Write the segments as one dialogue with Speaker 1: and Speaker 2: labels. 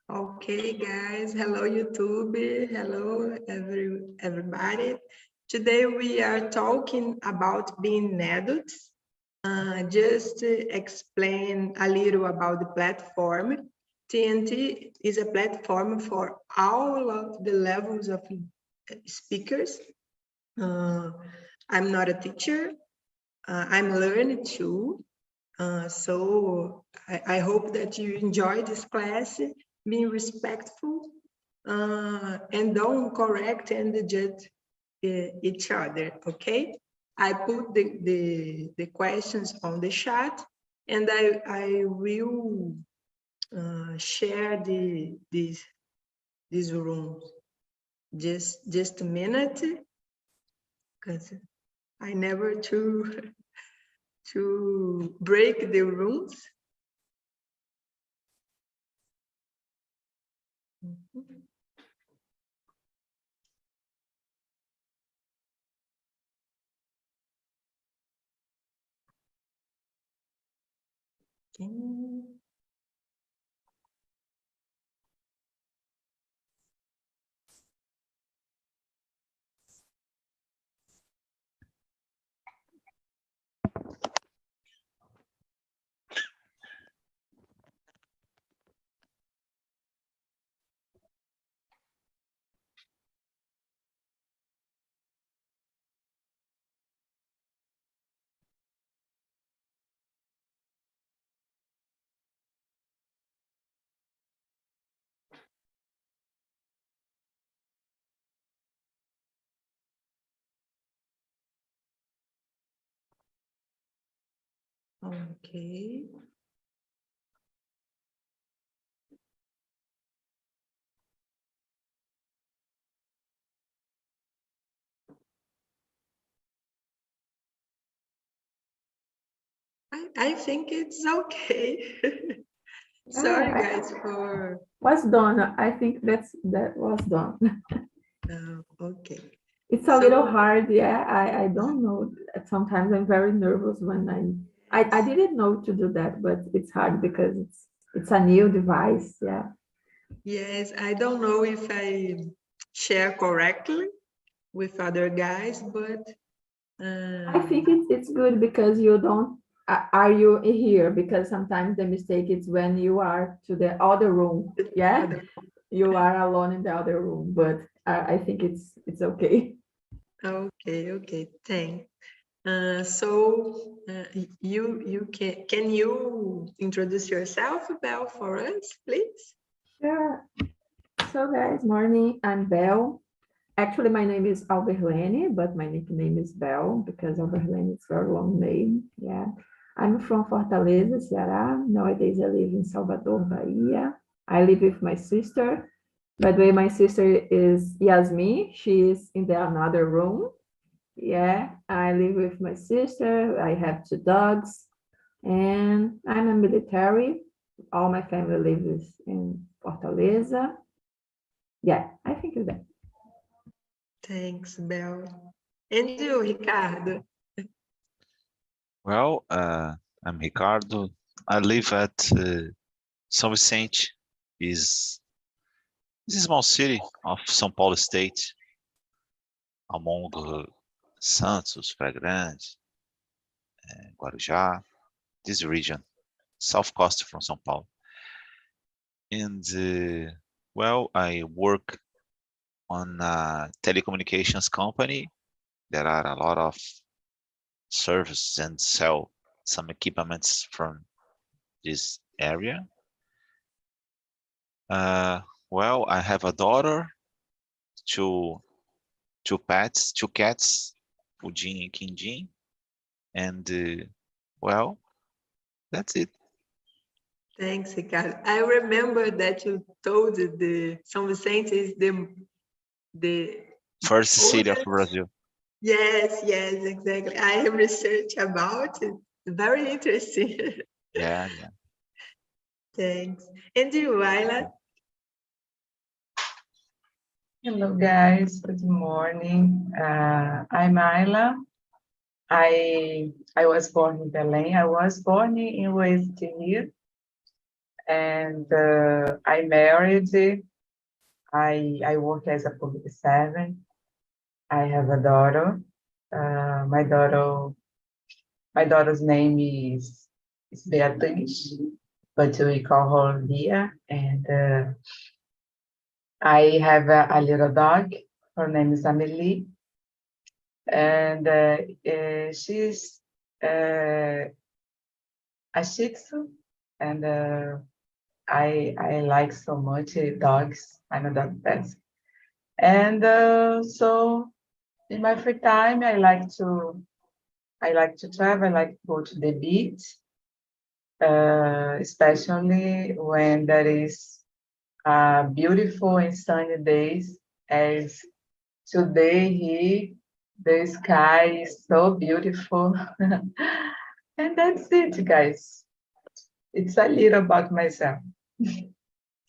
Speaker 1: Okay, guys. Hello, YouTube. Hello, everybody. Today we are talking about being adults. Just to explain a little about the platform. TNT is a platform for all of the levels of speakers. I'm not a teacher. I'm learning too. So I hope that you enjoy this class, being respectful, and don't correct and judge each other, okay? I put the questions on the chat, and I will share these rooms. Just a minute, because I never to break the rules. Okay. I think it's okay. Sorry, guys, for...
Speaker 2: Was done. I think that was done.
Speaker 1: Okay.
Speaker 2: It's a little hard. Yeah, I don't know. Sometimes I'm very nervous when I didn't know to do that, but it's hard because it's a new device. Yeah.
Speaker 1: Yes, I don't know if I share correctly with other guys, but
Speaker 2: I think it's good because you don't. Are you here? Because sometimes the mistake is when you are to the other room. Yeah, you are alone in the other room. But I think it's okay.
Speaker 1: Okay, thanks. So you can you introduce yourself, Belle, for us, please?
Speaker 2: Sure. So guys, morning. I'm Belle. Actually, my name is Alberlene, but my nickname is Belle because Alberlene is a very long name. Yeah. I'm from Fortaleza, Ceará. Nowadays, I live in Salvador, Bahia. I live with my sister. By the way, my sister is Yasmin. She is in the another room. Yeah, I live with my sister. I have 2 dogs, and I'm a military. All my family lives in Fortaleza. Yeah, I think it's that.
Speaker 1: Thanks, Belle. And you, Ricardo?
Speaker 3: Well, I'm Ricardo. I live at São Vicente. Is a small city of São Paulo State, among Santos, Praia Grande, Guarujá, this region, south coast from São Paulo. And well, I work on a telecommunications company. There are a lot of services and sell some equipments from this area. Well, I have a daughter, two pets, 2 cats, Pudim and Quindim, and well, that's it.
Speaker 1: Thanks, Ricardo. I remember that you told the São Vicente is the
Speaker 3: First city of Brazil.
Speaker 1: Yes, exactly. I have researched about it. Very interesting.
Speaker 3: Yeah.
Speaker 1: Thanks. And you, Ayla?
Speaker 4: Hello, guys. Good morning. I'm Ayla. I was born in Belém. I was born and raised here. and I'm married. I work as a public servant. I have a daughter. My daughter's name is Beatriz, but we call her Lia. And I have a little dog. Her name is Amelie, and she's a Shih Tzu, and I like so much dogs. I'm a dog person, and so in my free time, I like to travel. I like to go to the beach, especially when there is beautiful and sunny days. As today here, the sky is so beautiful, and that's it, guys. It's a little about myself.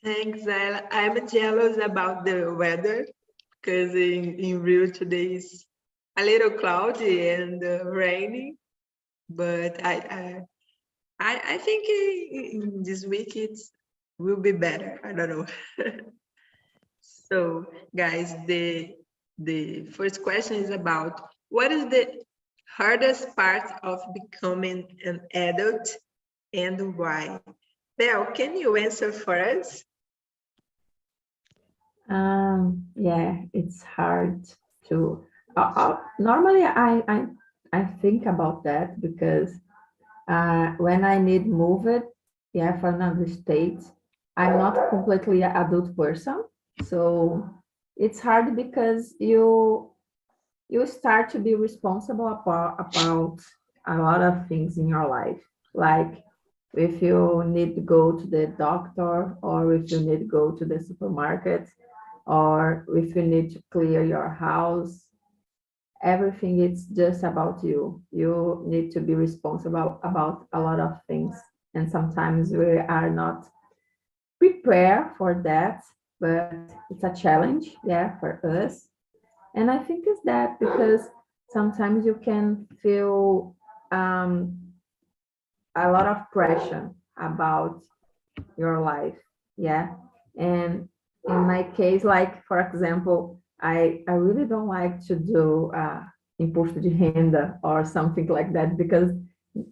Speaker 1: Thanks. I'm jealous about the weather because in Rio today is a little cloudy and rainy, but I think in this week it will be better. I don't know. So, guys, the first question is about what is the hardest part of becoming an adult and why? Belle, can you answer for us?
Speaker 2: Yeah, it's hard to. Normally, I think about that because when I need move it, yeah, for another state, I'm not completely an adult person, so it's hard because you start to be responsible about a lot of things in your life, like if you need to go to the doctor or if you need to go to the supermarket or if you need to clear your house. Everything is just about you. You need to be responsible about a lot of things, and sometimes we are not prepared for that, but it's a challenge, yeah, for us. And I think it's that because sometimes you can feel a lot of pressure about your life, yeah. And in my case, like for example, I really don't like to do imposto de renda or something like that because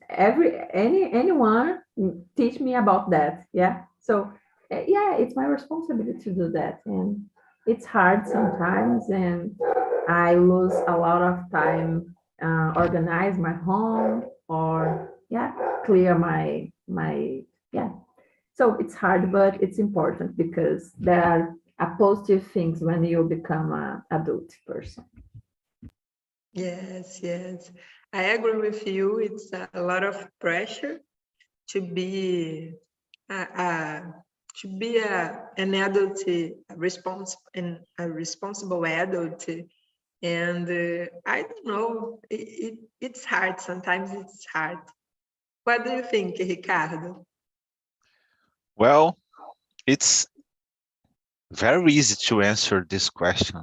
Speaker 2: anyone teach me about that, yeah. So yeah, it's my responsibility to do that, and it's hard sometimes, and I lose a lot of time organize my home or yeah, clear my yeah. So it's hard, but it's important because there are positive things when you become an adult person.
Speaker 1: Yes, yes. I agree with you. It's a lot of pressure to be an adult, a responsible adult. And I don't know, it's hard. Sometimes it's hard. What do you think, Ricardo?
Speaker 3: Well, it's very easy to answer this question.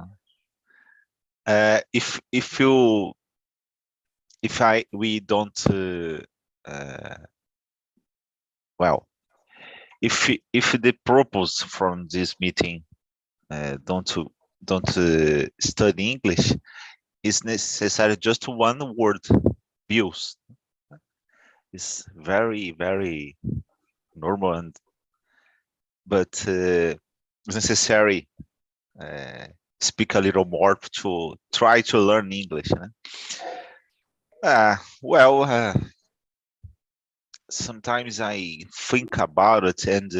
Speaker 3: We don't well, if the purpose from this meeting don't study English, it's necessary just one word, bills. It's very normal, but it's necessary speak a little more to try to learn English. Well, sometimes I think about it, and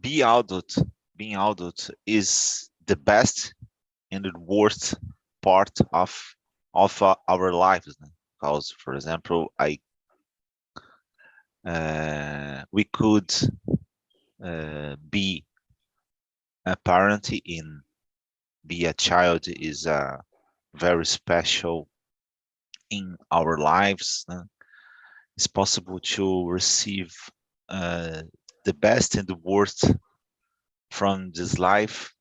Speaker 3: being adult is the best and the worst part of our lives. Because, for example, we could be a parent in be a child is very special in our lives. It's possible to receive the best and the worst from this life.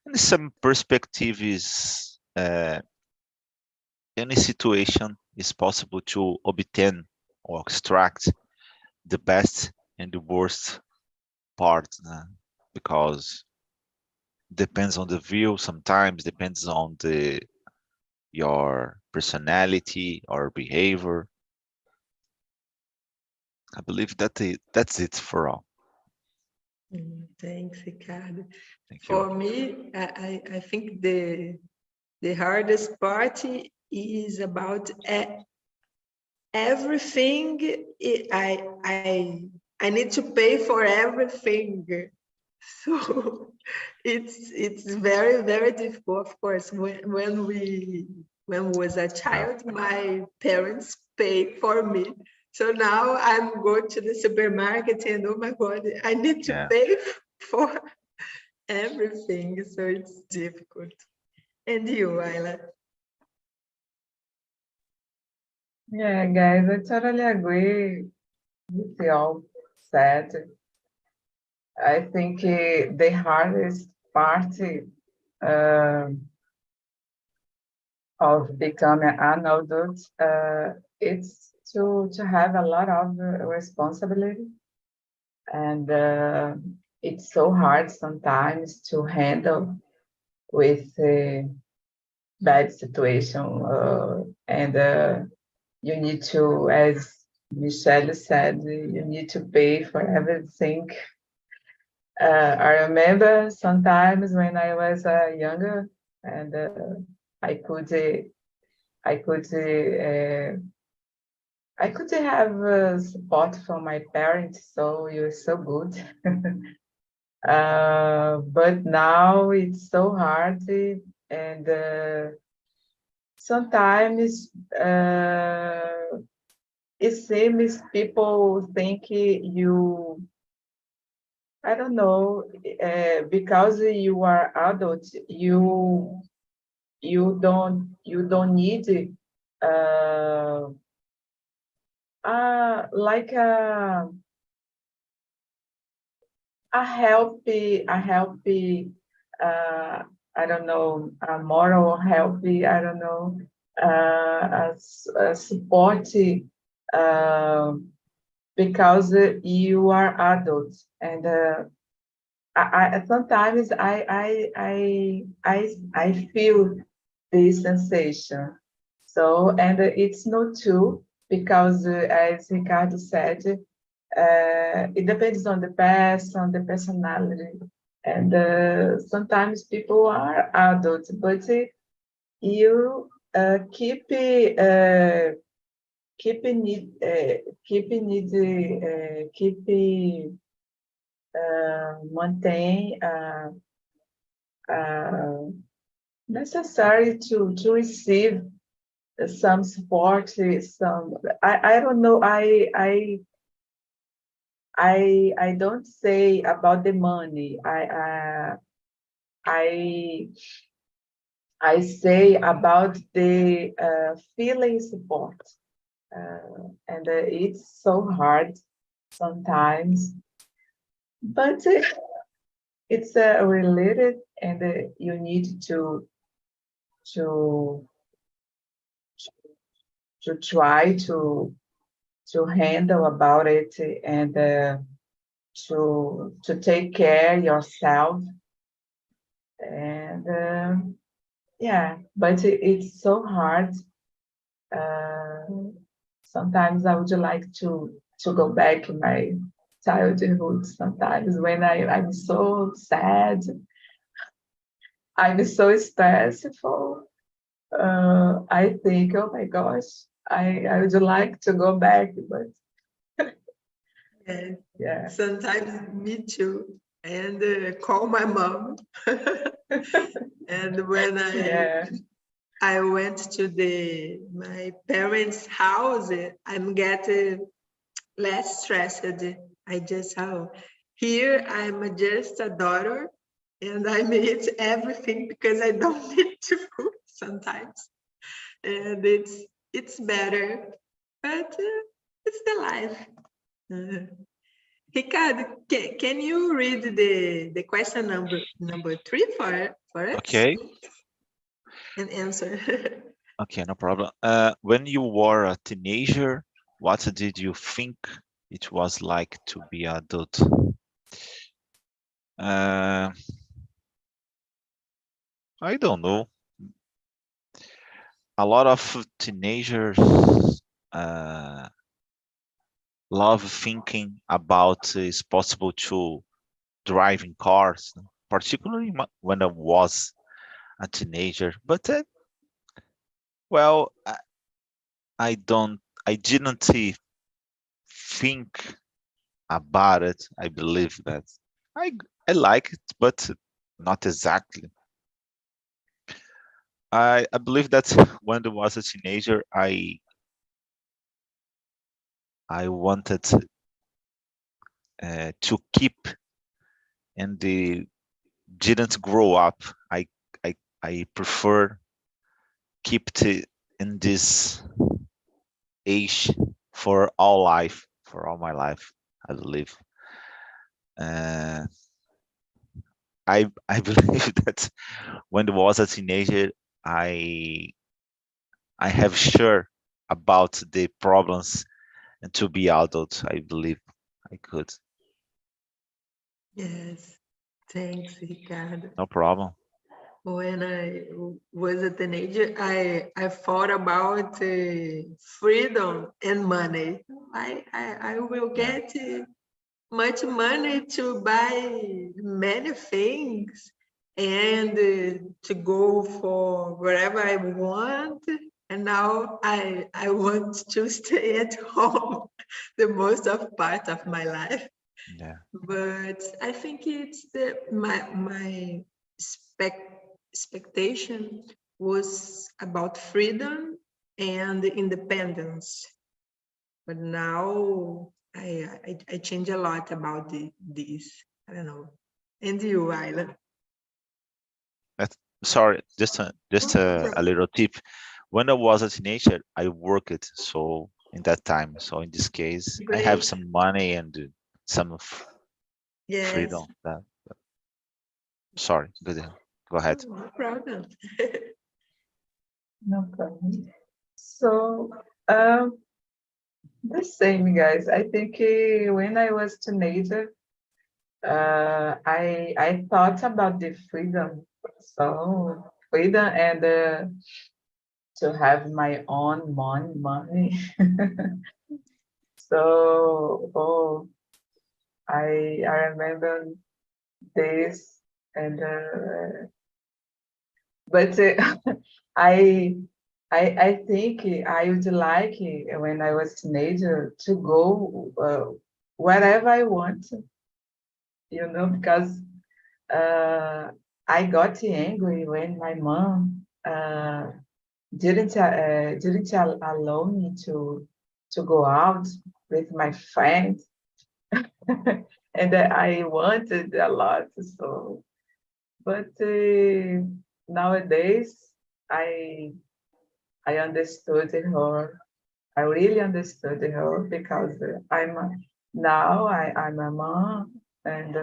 Speaker 3: In some perspective is any situation is possible to obtain or extract the best and the worst part, because depends on the view, sometimes depends on your personality or behavior. I believe that's it for all.
Speaker 1: Thanks, Ricardo.
Speaker 3: Thank you.
Speaker 1: For me, I think the hardest part is about everything. I need to pay for everything, so it's very, very difficult. Of course, when was a child, my parents paid for me. So now I'm going to the supermarket and oh my God, I need to pay for everything. So it's difficult. And you, Ayla?
Speaker 4: Yeah, guys, I totally agree with you all said. I think the hardest part of becoming an adult, it's to have a lot of responsibility, and it's so hard sometimes to handle with a bad situation, and you need to, as Michelle said, you need to pay for everything. I remember sometimes when I was younger, and I could have support from my parents, so you're so good. But now it's so hard, and sometimes it seems people think you, I don't know, because you are adult, you don't need like a healthy I don't know, a moral healthy, I don't know, a support, because you are adults, and I sometimes I feel this sensation. So, and it's not true, because as Ricardo said, it depends on the past, on the personality, and sometimes people are adults, but you keep keeping it maintain necessary to receive some support, some I don't know, I don't say about the money. I say about the feeling support, and it's so hard sometimes, but it's related, and you need to try to handle about it, and to take care yourself, and yeah, but it's so hard. Sometimes I would like to go back in my childhood sometimes, when I'm so sad, I'm so stressful. I think, oh my gosh, I would like to go back, but
Speaker 1: Yeah,
Speaker 4: yeah.
Speaker 1: sometimes me too. And call my mom. And when
Speaker 4: Yeah.
Speaker 1: I went to my parents' house, I'm getting less stressed. I just here I'm just a daughter, and I eat everything because I don't need to cook sometimes, and it's better, but it's the life. Ricardo, can you read the question number 3 for us?
Speaker 3: Okay.
Speaker 1: And answer.
Speaker 3: Okay, no problem. When you were a teenager, what did you think it was like to be adult? I don't know. A lot of teenagers love thinking about it's possible to driving cars, particularly when I was a teenager. But well, I didn't think about it. I believe that I like it, but not exactly. I believe that when I was a teenager, I wanted to keep and didn't grow up. I prefer keep in this age for all life, for all my life, I believe. Uh, I believe that when I was a teenager, I I have sure about the problems and to be adult. I believe I could.
Speaker 1: Yes, thanks, Ricardo.
Speaker 3: No problem.
Speaker 1: When I was a teenager, I thought about freedom and money. I will
Speaker 3: Yeah.
Speaker 1: get much money to buy many things and to go for wherever I want. And now I want to stay at home the most of part of my life.
Speaker 3: Yeah.
Speaker 1: But I think it's my expectation was about freedom and independence. But now I change a lot about this. I don't know. And you, Isla?
Speaker 3: Sorry, just a little tip. When I was a teenager, I worked so in that time. So in this case, I have
Speaker 1: Great.
Speaker 3: some money and some
Speaker 1: Yes.
Speaker 3: freedom. Sorry, go ahead.
Speaker 1: No problem.
Speaker 4: No problem. So, the same, guys. I think when I was teenager, I thought about the freedom. So freedom and to have my own money. So, I remember this and but I I think I would like when I was teenager to go wherever I want, because I got angry when my mom didn't allow me to go out with my friends, and I wanted a lot. So, but nowadays I I understood her. I really understood her because I'm a mom, and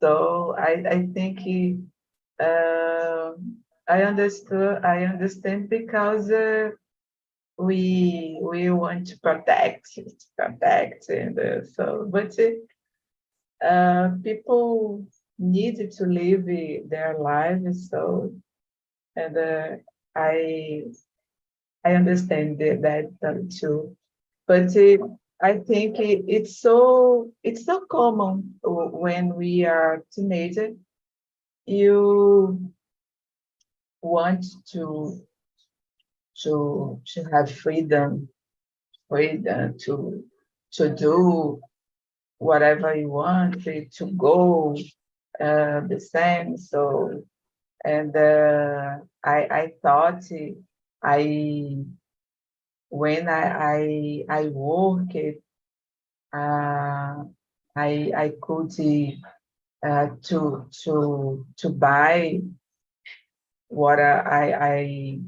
Speaker 4: so I think uh, I understand because we want to protect, and so but people need to live their lives, so and I I understand that too. But I think it's so common when we are teenager. You want to have freedom to do whatever you want, to go the same. So and I thought I when I work I could to buy what I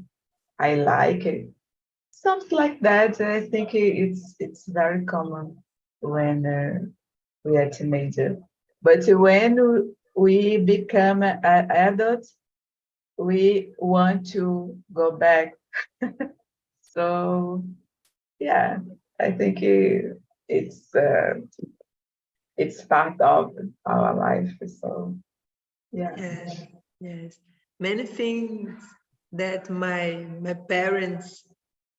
Speaker 4: like it. Something like that. I think it's very common when we are teenager. But when we become adults, we want to go back. So yeah, I think it's part of our life. So yeah.
Speaker 1: Yes, yes. Many things that my parents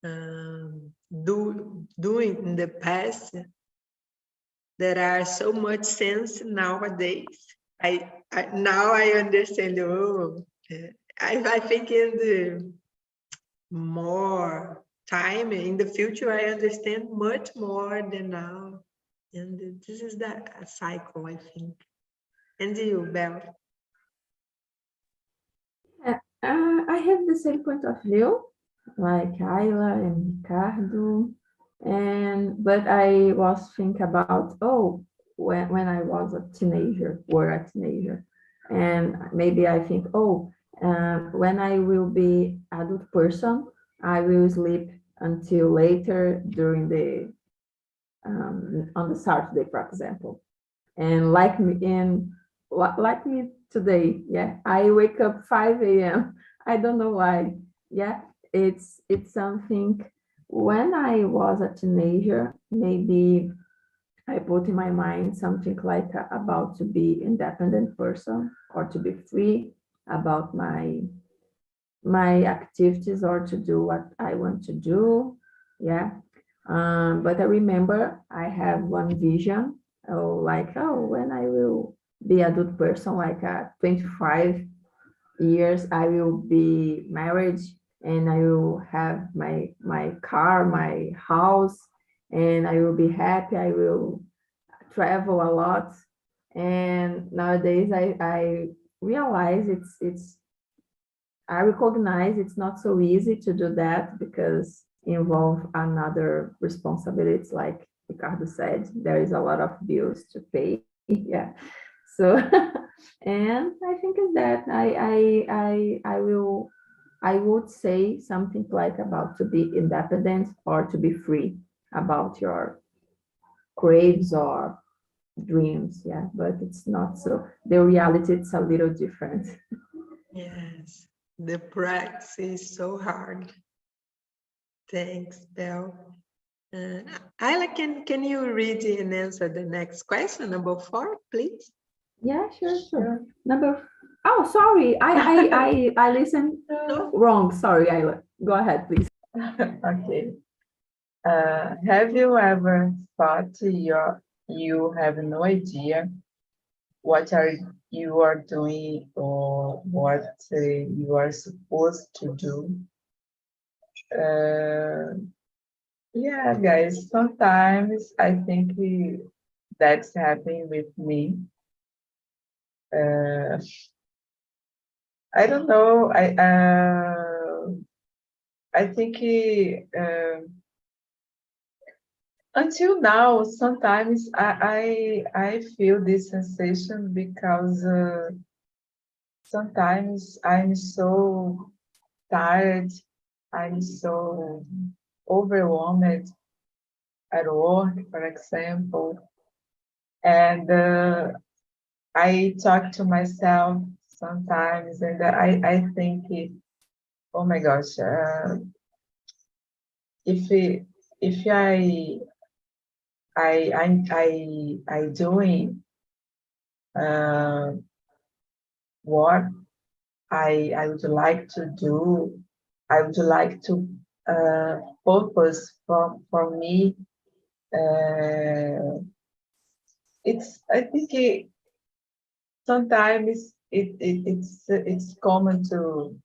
Speaker 1: doing in the past that are so much sense nowadays. Now I understand. Oh, I think in the more time in the future, I understand much more than now. And this is a cycle, I think. And you, Belle?
Speaker 2: I have the same point of view, like Ayla and Ricardo, but I was thinking about, oh, when I was a teenager, and maybe I think, oh, when I will be adult person, I will sleep until later during the on the Saturday, for example. And like me today, yeah, I wake up 5 a.m. I don't know why. Yeah, it's something. When I was a teenager, maybe I put in my mind something like about to be independent person or to be free about my activities or to do what I want to do. Yeah. But I remember I have one vision, when I will be adult person, like 25 years, I will be married and I will have my car, my house, and I will be happy. I will travel a lot. And nowadays I realize I recognize it's not so easy to do that because involve another responsibilities, like Ricardo said, there is a lot of bills to pay. Yeah. So, and I think is that I would say something like about to be independent or to be free about your craves or dreams. Yeah, but it's not so. The reality it's a little different.
Speaker 1: Yes, the practice is so hard. Thanks, Belle. Ayla, can you read and answer the next question, number 4, please?
Speaker 2: Yeah, sure. Oh, sorry, I listened wrong. Sorry, I go ahead, please.
Speaker 4: Okay. Have you ever thought you have no idea what you are doing or what you are supposed to do? Yeah, guys, sometimes I think that's happening with me. I don't know. I think until now, sometimes I feel this sensation because sometimes I'm so tired, I'm so overwhelmed at work, for example, and I talk to myself sometimes, and I think, oh my gosh, if I doing what I would like to do, I would like to focus for me. I think sometimes it's common to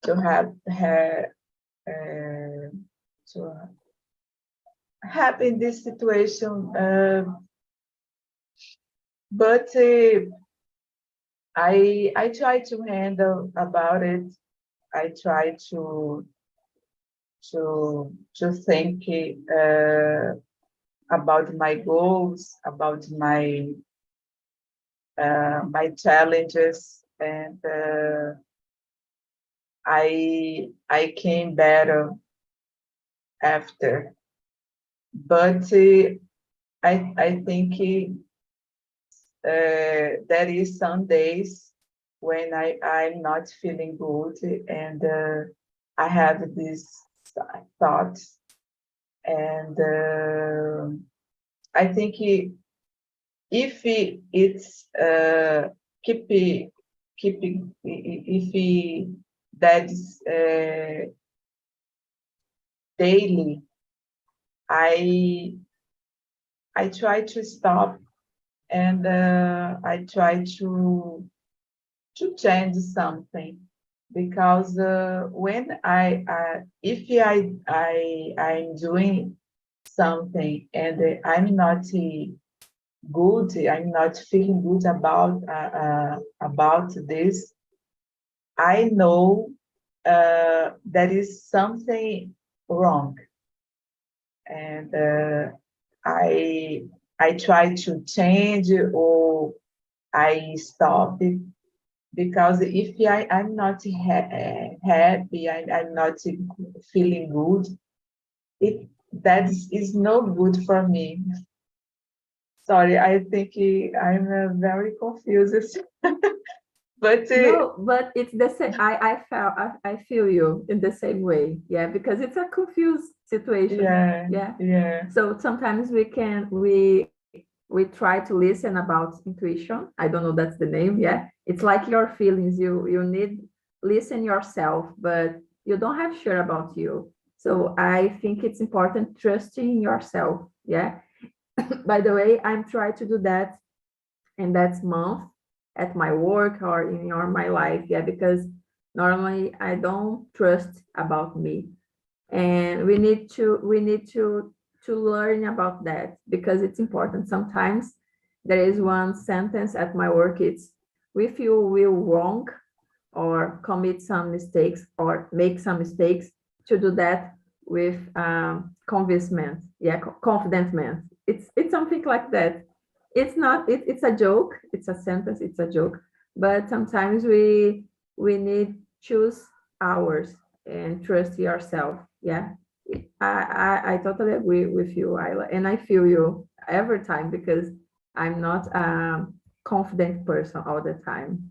Speaker 4: have to have in this situation, but I try to handle about it. I try to think about my goals, about my my challenges, and I came better after. But I think there is some days when I'm not feeling good, and I have these thoughts, And I think if it's if that's daily, I try to stop, and I try to change something, because when if I'm doing something and I'm not good, I'm not feeling good about this, I know there is something wrong, and I try to change, or I stop it, because if I'm not happy, I'm not feeling good, that is no good for me. Sorry, I think I'm very confused. But
Speaker 2: No, but it's the same. I feel you in the same way. Yeah, because it's a confused situation.
Speaker 4: yeah.
Speaker 2: So sometimes we try to listen about intuition. I don't know that's the name. Yeah, it's like your feelings. You need listen yourself, but you don't have sure about you. So I think it's important trusting yourself. Yeah. By the way, I'm trying to do that, and that's month at my work or in my life. Yeah, because normally I don't trust about me, and we need to learn about that, because it's important. Sometimes there is one sentence at my work, it's, if you will wrong or commit some mistakes or make some mistakes, to do that with convincement, yeah, confident man. It's something like that. It's not it's a joke, it's a sentence, it's a joke, but sometimes we need choose ours and trust yourself. Yeah, I totally agree with you, Ayla, and I feel you every time, because I'm not a confident person all the time.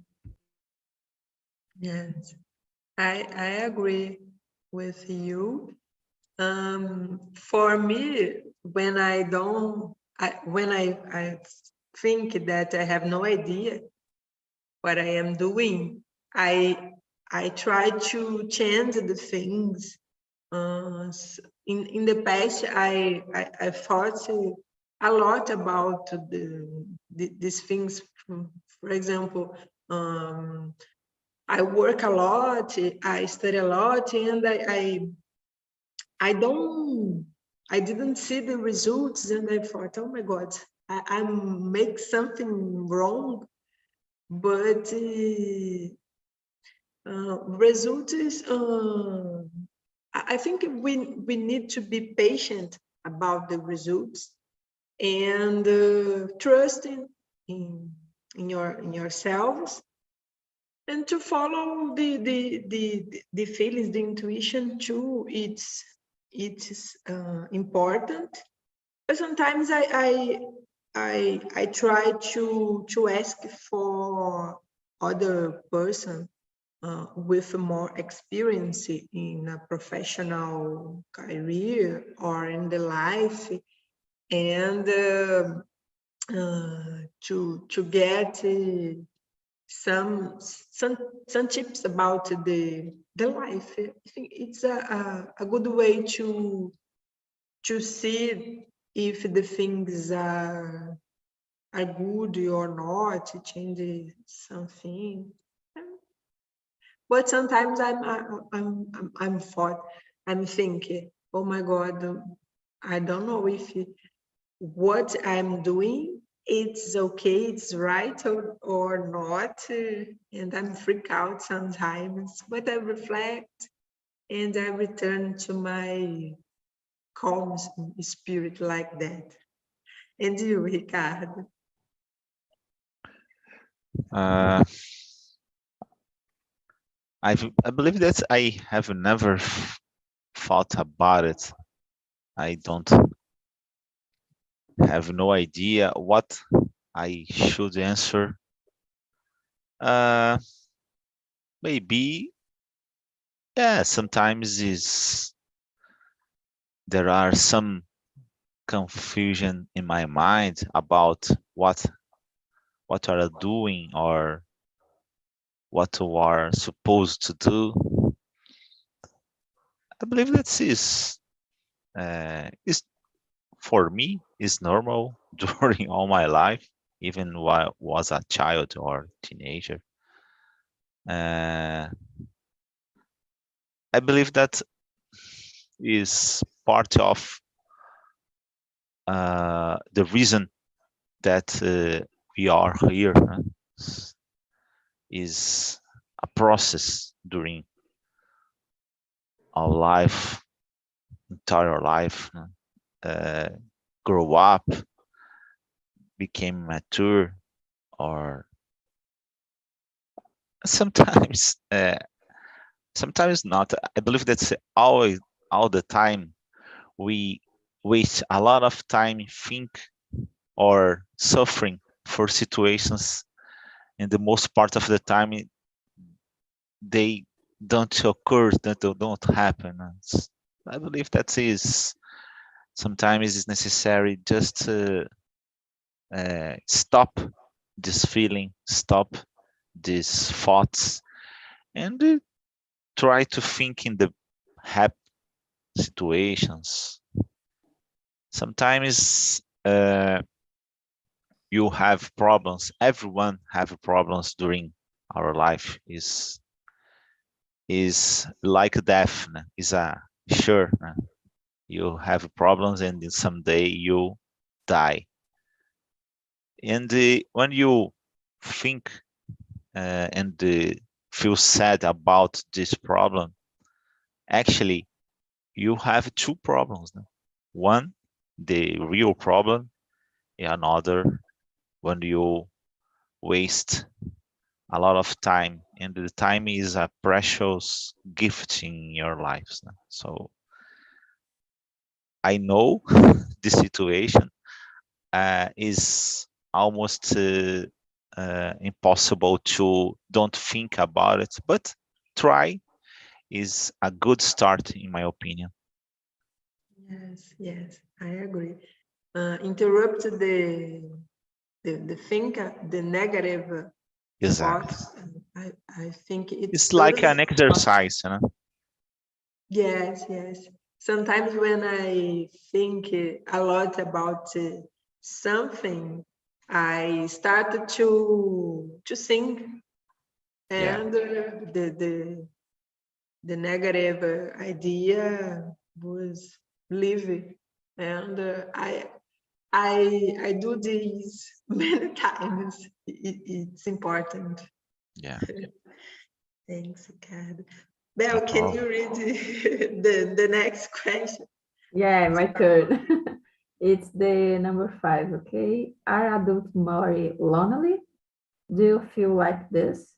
Speaker 1: Yes, I agree with you. For me, when I think that I have no idea what I am doing, I try to change the things. In the past, I thought a lot about these things. For example, I work a lot, I study a lot, and I don't, I didn't see the results, and I thought, oh my God, I make something wrong. But result is, I think we need to be patient about the results, and trust in yourselves, and to follow the feelings, the intuition too. It's important. But sometimes I try to ask for other person with more experience in a professional career or in the life, and to get some tips about the life. I think it's a good way to see if the things are good or not, to change something. But sometimes I'm thinking, oh my God, I don't know if what I'm doing, it's okay, it's right or not, and I'm freak out sometimes. But I reflect and I return to my calm spirit like that. And you, Ricardo?
Speaker 3: Uh, I believe that I have never thought about it. I don't have no idea what I should answer. Uh, Maybe, yeah, sometimes is there are some confusion in my mind about what are I doing or what you are supposed to do. I believe that is for me is normal during all my life, even while I was a child or teenager. I believe that is part of the reason that we are here. Is a process during our life, entire life. Grow up, became mature, or sometimes sometimes not. I believe that's always all the time we waste a lot of time think or suffering for situations, and the most part of the time they don't occur, that they don't happen. I believe that is sometimes it's necessary just to stop this feeling, stop these thoughts, and try to think in the happy situations. Sometimes you have problems. Everyone have problems during our life. Is like death. Is a sure. You have problems, and then someday you die. And when you think and feel sad about this problem, actually you have two problems. One, the real problem, and another, when you waste a lot of time, and the time is a precious gift in your lives. So I know the situation is almost impossible to don't think about it, but try is a good start, in my opinion.
Speaker 1: Yes, I agree. Interrupt the thinker, the negative
Speaker 3: Exactly.
Speaker 1: thoughts. I think
Speaker 3: It's like an exercise, you know?
Speaker 1: Yes. Sometimes when I think a lot about something, I started to think,
Speaker 3: Yeah.
Speaker 1: and the negative idea was leaving, and I do this many times. It's important.
Speaker 3: Yeah.
Speaker 1: Thanks, Ricardo.
Speaker 3: No
Speaker 1: Bel, can
Speaker 3: problem.
Speaker 1: you read the next question?
Speaker 2: Yeah, my turn. It's the number 5, okay? Are adults more lonely? Do you feel like this?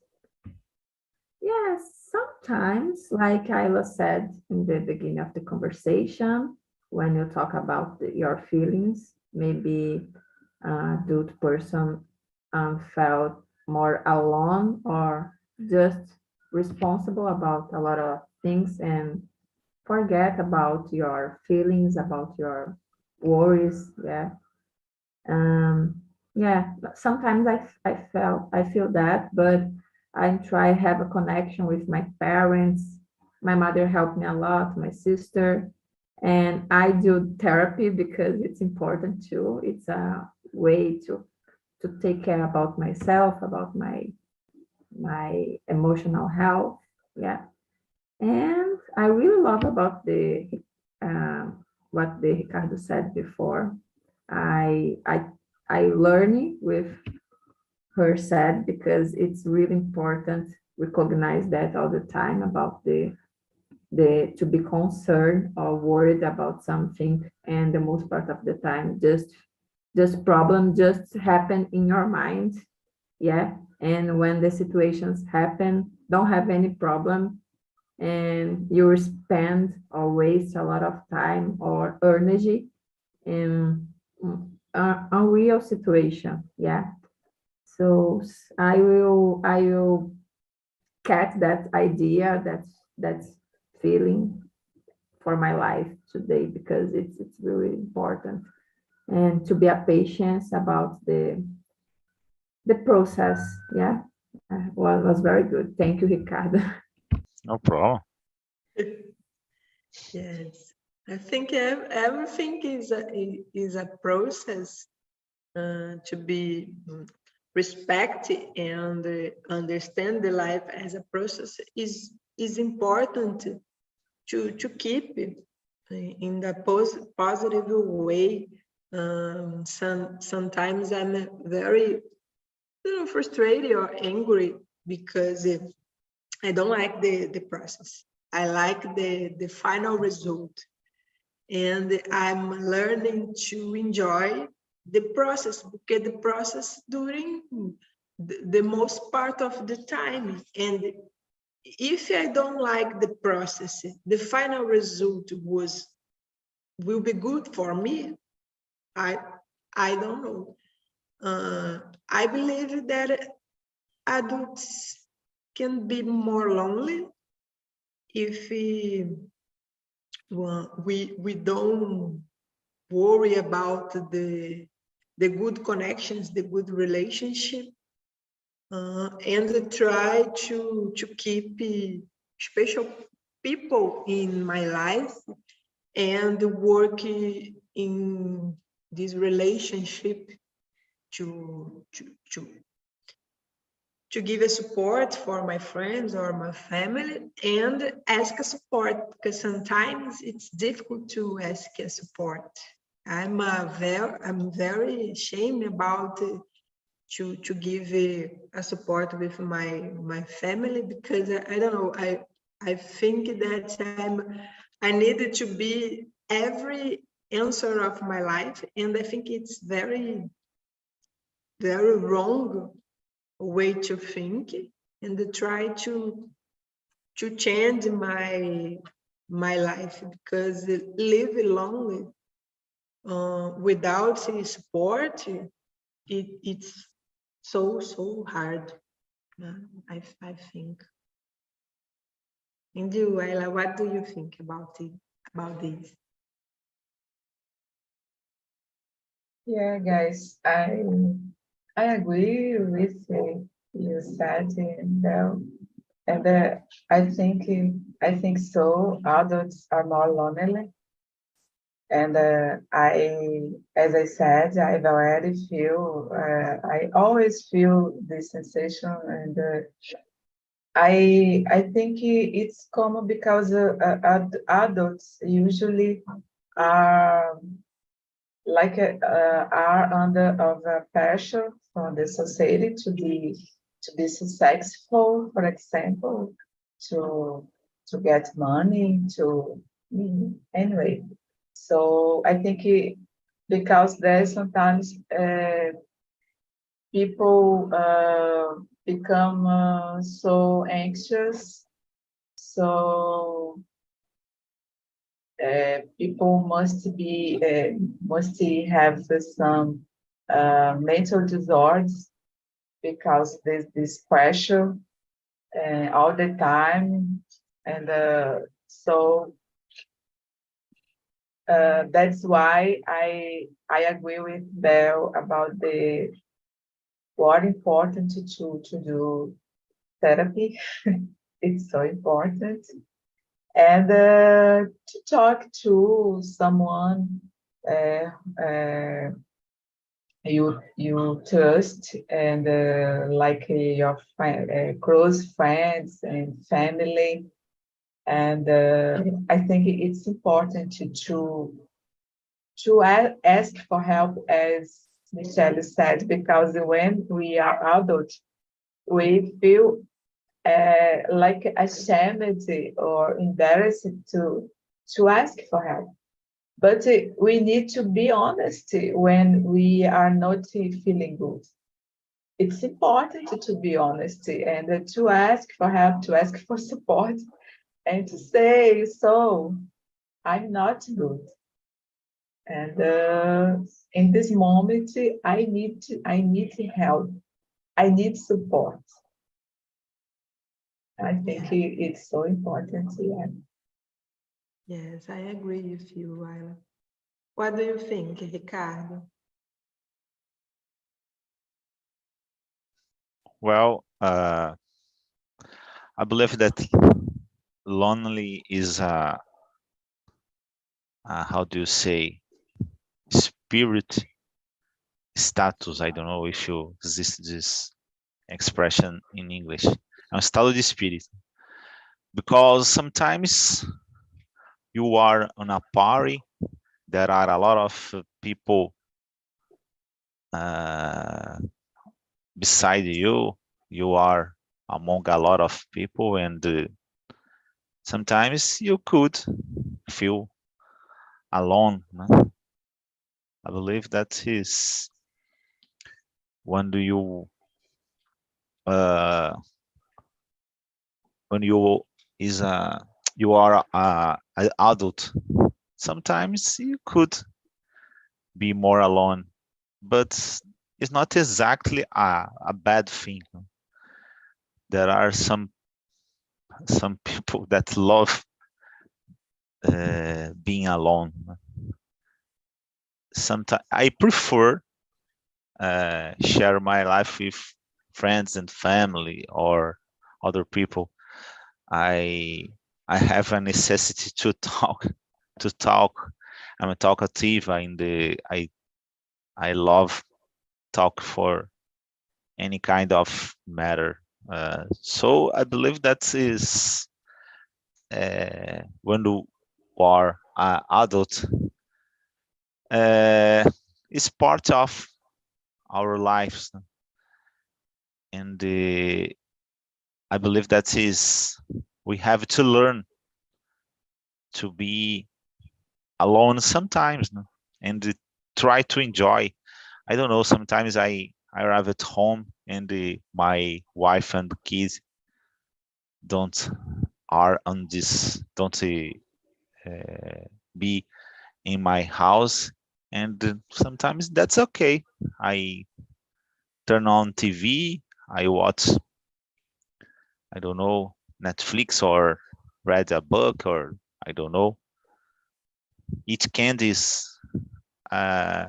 Speaker 2: Yes, sometimes, like Ayla said in the beginning of the conversation, when you talk about your feelings, maybe adult person felt more alone or just responsible about a lot of things and forget about your feelings, about your worries. Yeah. Yeah, sometimes I feel that, but I try have a connection with my parents. My mother helped me a lot, my sister, and I do therapy because it's important too. It's a way to take care about myself, about my emotional health. Yeah, and I really love about the what the Ricardo said before. I I I learn with her said because it's really important recognize that all the time about the to be concerned or worried about something, and the most part of the time just problem just happen in your mind. Yeah, and when the situations happen, don't have any problem, and you will spend or waste a lot of time or energy in a real situation. Yeah. So I will catch that idea, that feeling for my life today, because it's really important, and to be a patience about the process. Yeah, was very good. Thank you, Ricardo.
Speaker 3: No problem.
Speaker 1: Yes, I think everything is a process to be respect and understand the life as a process is important to keep in the positive way. Sometimes I'm very frustrated or angry because I don't like the process. I like the final result, and I'm learning to enjoy the process, because the process during the most part of the time. And if I don't like the process, the final result will be good for me. I don't know. I believe that adults can be more lonely if we don't worry about the good connections, the good relationship, and try to keep special people in my life and work in this relationship to give a support for my friends or my family, and ask a support, because sometimes it's difficult to ask a support. I'm very ashamed about to give a support with my family, because I don't know, I think that I needed to be every answer of my life, and I think it's very wrong way to think, and to try to change my life, because live lonely without support, it's so hard. I think. And you, Ayla, what do you think about this?
Speaker 4: Yeah, guys, I agree with you said, and I think so. Adults are more lonely, and as I said, I always feel this sensation, and I think it's common because adults usually are are under of pressure from the society to be successful, for example, to get money, anyway. So I think because there's sometimes people become so anxious, so people must have some mental disorders, because there's this pressure all the time, and so that's why I agree with Belle about what important to do therapy. It's so important. And to talk to someone you trust, and like your close friends and family. And I think it's important to ask for help, as Michelle said, because when we are adults, we feel like ashamed or embarrassed to ask for help. But we need to be honest when we are not feeling good. It's important to be honest and to ask for help, to ask for support, and to say, so I'm not good. And in this moment, I need help. I need support. I think it's so important. Yeah.
Speaker 1: Yes, I agree with you, Ayla. What do you think, Ricardo?
Speaker 3: Well, I believe that lonely is how do you say, spirit status. I don't know if you exist this expression in English. É um estado de espírito. Because sometimes you are on a party, there are a lot of people beside you, you are among a lot of people, and sometimes you could feel alone. No? I believe that is when you when you is a you are an adult. Sometimes you could be more alone, but it's not exactly a bad thing. There are some people that love being alone. Sometimes I prefer share my life with friends and family or other people. I have a necessity to talk. I'm a talkative. I love talk for any kind of matter. So I believe that is when you are an adult, is part of our lives, and I believe that is we have to learn to be alone sometimes, no? And try to enjoy. I don't know. Sometimes I arrive at home and my wife and kids don't are on this don't be in my house, and sometimes that's okay. I turn on TV, I watch, I don't know, Netflix, or read a book, or I don't know, eat candies. uh,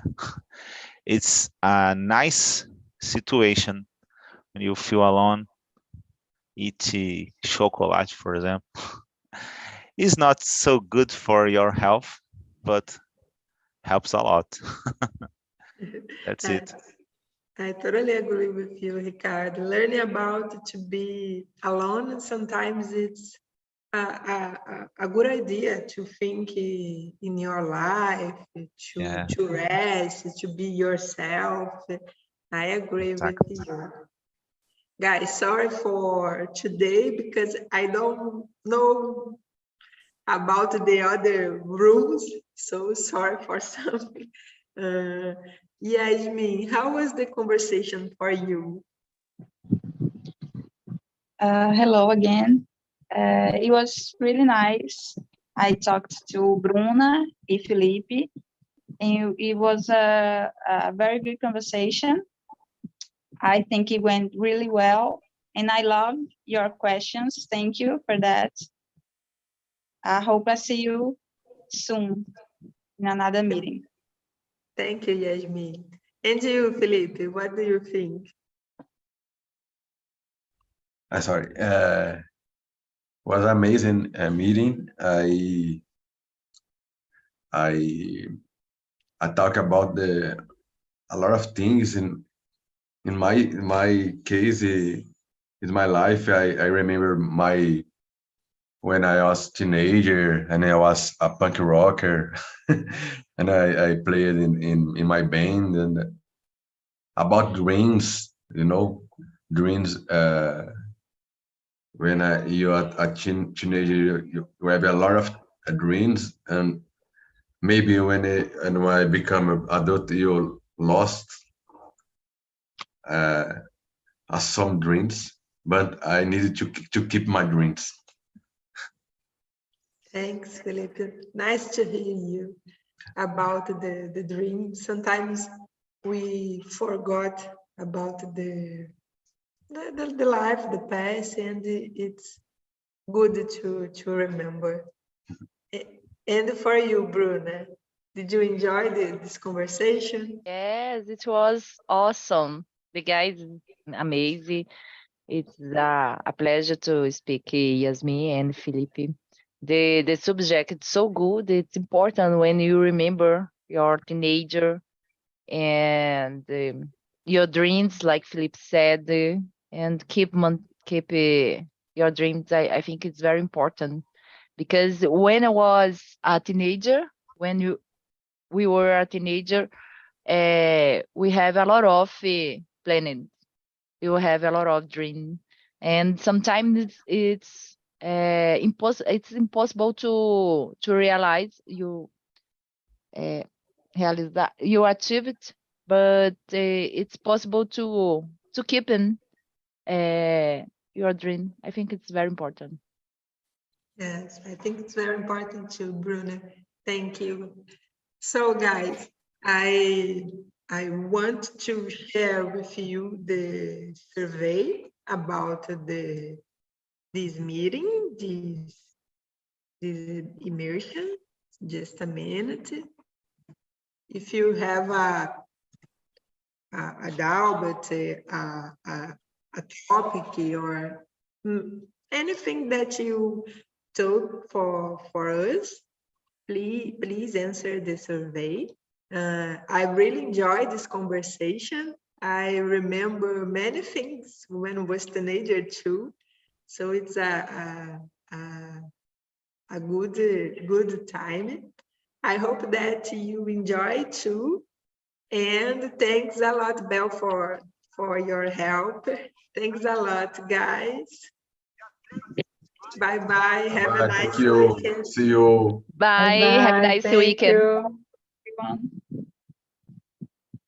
Speaker 3: it's a nice situation when you feel alone. Eat chocolate, for example. It's not so good for your health, but helps a lot. That's
Speaker 1: I,
Speaker 3: it.
Speaker 1: I totally agree with you, Ricardo. Learning about to be alone, sometimes it's a good idea to think in your life,
Speaker 3: Yeah,
Speaker 1: to rest, to be yourself. I agree with
Speaker 3: exactly.
Speaker 1: you. Guys, sorry for today because I don't know about the other rules. So sorry for something. Yasmin, how was the conversation for you?
Speaker 5: Hello again. It was really nice. I talked to Bruna and Felipe, and it was a very good conversation. I think it went really well, and I love your questions. Thank you for that. I hope I see you soon in another meeting.
Speaker 1: Thank you, Yasmin. And you, Felipe, what do you think?
Speaker 6: Sorry. Was amazing meeting. I talk about a lot of things in my case in my life. I remember when I was teenager and I was a punk rocker and I played in my band, and about dreams, dreams. When you are a teenager, you have a lot of dreams, and maybe when I become an adult, you lost uh, some dreams, but I needed to keep my dreams.
Speaker 1: Thanks, Felipe. Nice to hear you about the dream. Sometimes we forgot about the life, the past, and it's good to remember. And for you, Bruna, did you enjoy this conversation?
Speaker 7: Yes, it was awesome. The guys amazing. It's a pleasure to speak Yasmin and Felipe. The subject is so good. It's important when you remember your teenager and your dreams, like Felipe said, and keep your dreams. I think it's very important because when I was a teenager, we were a teenager, we have a lot of planning. You have a lot of dream, and sometimes it's impossible to realize realize that you achieve it, but it's possible to keep in your dream. I think it's very important.
Speaker 1: Yes, I think it's very important too, Bruna. Thank you. So guys, I want to share with you the survey about this meeting, this immersion. Just a minute. If you have a doubt, a topic or anything that you told for us, please answer the survey. I really enjoyed this conversation. I remember many things when I was teenager too. So it's a good time. I hope that you enjoy too. And thanks a lot, Belle, for your help. Thanks a lot, guys. Bye-bye. Have a
Speaker 6: Bye,
Speaker 1: nice
Speaker 6: thank you.
Speaker 1: weekend.
Speaker 6: See you.
Speaker 7: Bye. Have a
Speaker 2: Bye-bye.
Speaker 7: nice
Speaker 2: Thank
Speaker 7: weekend.
Speaker 2: you.
Speaker 5: Everyone.